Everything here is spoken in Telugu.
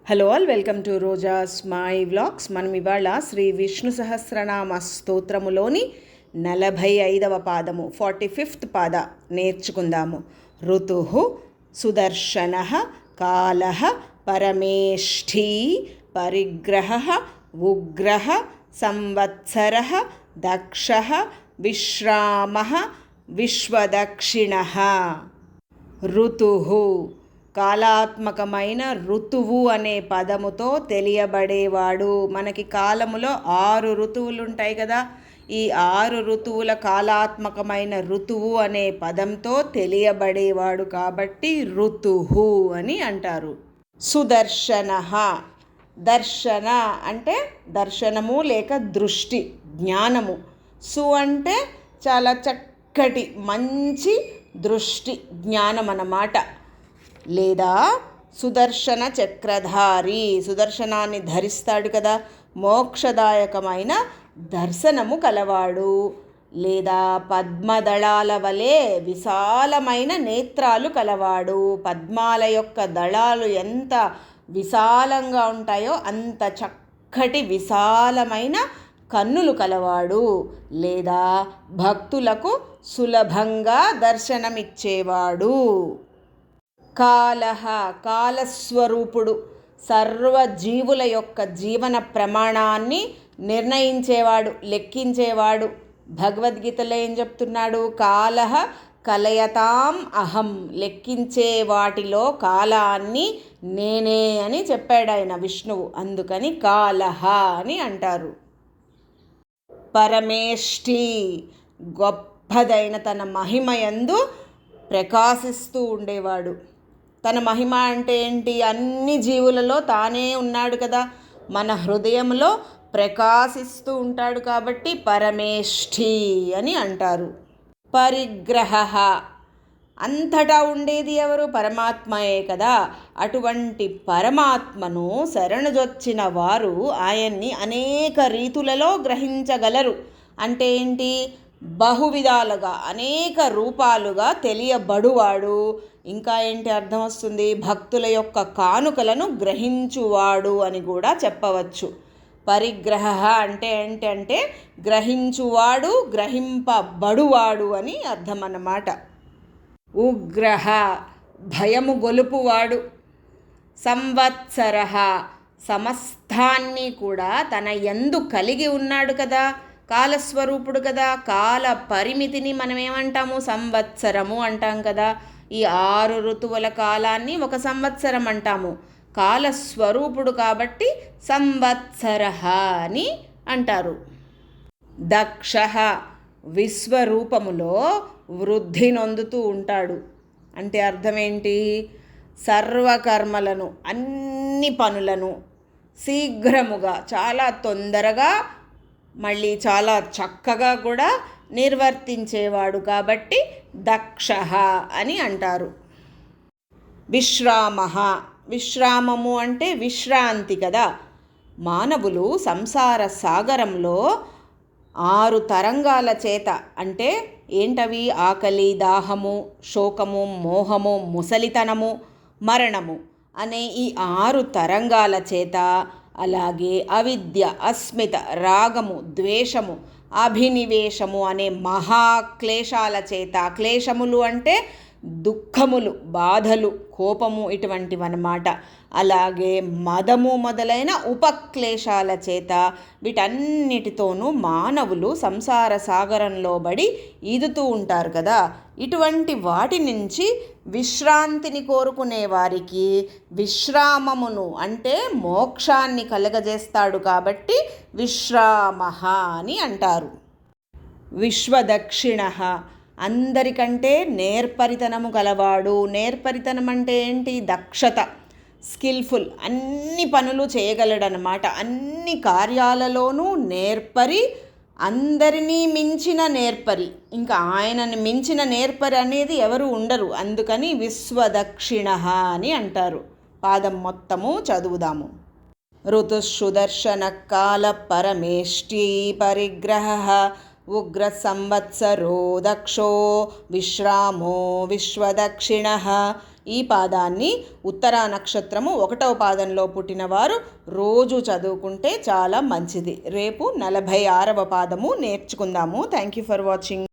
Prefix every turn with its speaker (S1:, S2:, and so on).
S1: Hello all, welcome to Roja's my vlogs. మనం ఇవాళ శ్రీ విష్ణు సహస్రనామ స్తోత్రములోని 45వ పాదము 45th పాద నేర్చుకుందాము. ఋతు సుదర్శన కాల పరమేష్ఠీ పరిగ్రహ ఉగ్ర సంవత్సర దక్ష విశ్రామ విశ్వదక్షిణ. ఋతు కాలాత్మకమైన ఋతువు అనే పదముతో తెలియబడేవాడు. మనకి కాలములో 6 ఋతువులు ఉంటాయి కదా. ఈ 6 ఋతువుల కాలాత్మకమైన ఋతువు అనే పదంతో తెలియబడేవాడు కాబట్టి ఋతువు అని అంటారు. సుదర్శన, దర్శన అంటే దర్శనము లేక దృష్టి, జ్ఞానము. సు అంటే చాలా చక్కటి మంచి దృష్టి, జ్ఞానం అన్నమాట. లేదా సుదర్శన చక్రధారి, సుదర్శనాన్ని ధరిస్తాడు కదా, మోక్షదాయకమైన దర్శనము కలవాడు. లేదా పద్మదళాల వలె విశాలమైన నేత్రాలు కలవాడు. పద్మాల యొక్క దళాలు ఎంత విశాలంగా ఉంటాయో అంత చక్కటి విశాలమైన కన్నులు కలవాడు. లేదా భక్తులకు సులభంగా దర్శనమిచ్చేవాడు. కాలః, కాలస్వరూపుడు, సర్వజీవుల యొక్క జీవన ప్రమాణాన్ని నిర్ణయించేవాడు, లెక్కించేవాడు. భగవద్గీతలో ఏం చెప్తున్నాడు? కాలః కలయతాం అహం, లెక్కించే వాటిలో కాలాన్ని నేనే అని చెప్పాడు ఆయన విష్ణువు. అందుకని కాలః అని అంటారు. పరమేష్ఠి, గొప్పదైన తన మహిమయందు ప్రకాశిస్తూ ఉండేవాడు. తన మహిమ అంటే ఏంటి? అన్ని జీవులలో తానే ఉన్నాడు కదా, మన హృదయంలో ప్రకాశిస్తూ ఉంటాడు కాబట్టి పరమేష్ఠి అని అంటారు. పరిగ్రహ, అంతటా ఉండేది ఎవరు? పరమాత్మయే కదా. అటువంటి పరమాత్మను శరణుజొచ్చిన వారు ఆయన్ని అనేక రీతులలో గ్రహించగలరు. అంటే ఏంటి? బహువిధాలుగా, అనేక రూపాలుగా తెలియబడువాడు. ఇంకా ఏంటి అర్థం వస్తుంది? భక్తుల యొక్క కానుకలను గ్రహించువాడు అని కూడా చెప్పవచ్చు. పరిగ్రహ అంటే ఏంటంటే గ్రహించువాడు, గ్రహింపబడువాడు అని అర్థం అన్నమాట. ఉగ్రహ, భయము గొలుపువాడు. సంవత్సర, సమస్తాన్ని కూడా తన యందు కలిగి ఉన్నాడు కదా, కాలస్వరూపుడు కదా. కాల పరిమితిని మనం ఏమంటాము? సంవత్సరము అంటాం కదా. ఈ 6 ఋతువుల కాలాన్ని ఒక సంవత్సరం అంటాము. కాలస్వరూపుడు కాబట్టి సంవత్సర అని అంటారు. దక్ష, విశ్వరూపములో వృద్ధి నొందుతూ ఉంటాడు. అంటే అర్థం ఏంటి? సర్వకర్మలను, అన్ని పనులను శీఘ్రముగా, చాలా తొందరగా, మళ్ళీ చాలా చక్కగా కూడా నిర్వర్తించేవాడు కాబట్టి దక్ష అని అంటారు. విశ్రామ, విశ్రామము అంటే విశ్రాంతి కదా. మానవులు సంసార సాగరంలో 6 తరంగాల చేత, అంటే ఏంటవి? ఆకలి, దాహము, శోకము, మోహము, ముసలితనము, మరణము అనే ఈ 6 తరంగాల చేత, అలాగే అవిద్య, అస్మిత, రాగము, ద్వేషము, అభినివేశము అనే మహాక్లేశాల చేత, క్లేశములు అంటే దుఃఖములు, బాధలు, కోపము ఇటువంటివన్నమాట. అలాగే మదము మొదలైన ఉపక్లేశాల చేత, వీటన్నిటితోనూ మానవులు సంసార సాగరంలో బడి ఈదుతూ ఉంటారు కదా. ఇటువంటి వాటి నుంచి విశ్రాంతిని కోరుకునే వారికి విశ్రామమును అంటే మోక్షాన్ని కలగజేస్తాడు కాబట్టి విశ్రామ అని అంటారు. విశ్వదక్షిణ, అందరికంటే నేర్పరితనము గలవాడు. నేర్పరితనం అంటే ఏంటి? దక్షత, స్కిల్ఫుల్, అన్ని పనులు చేయగలడనమాట. అన్ని కార్యాలలోనూ నేర్పరి, అందరినీ మించిన నేర్పరి. ఇంకా ఆయనని మించిన నేర్పరి అనేది ఎవరు ఉండరు. అందుకని విశ్వదక్షిణ అని అంటారు. పాదం మొత్తము చదువుదాము. ఋతుసుదర్శన కాల పరమేష్ఠీ పరిగ్రహ ఉగ్ర సంవత్సరో దక్షో విశ్రామో విశ్వదక్షిణ ఈ పాదాన్ని ఉత్తరా నక్షత్రము 1వ పాదంలో పుట్టినవారు రోజు చదువుకుంటే చాలా మంచిది. రేపు 46వ పాదము నేర్చుకుందాము. Thank you for watching.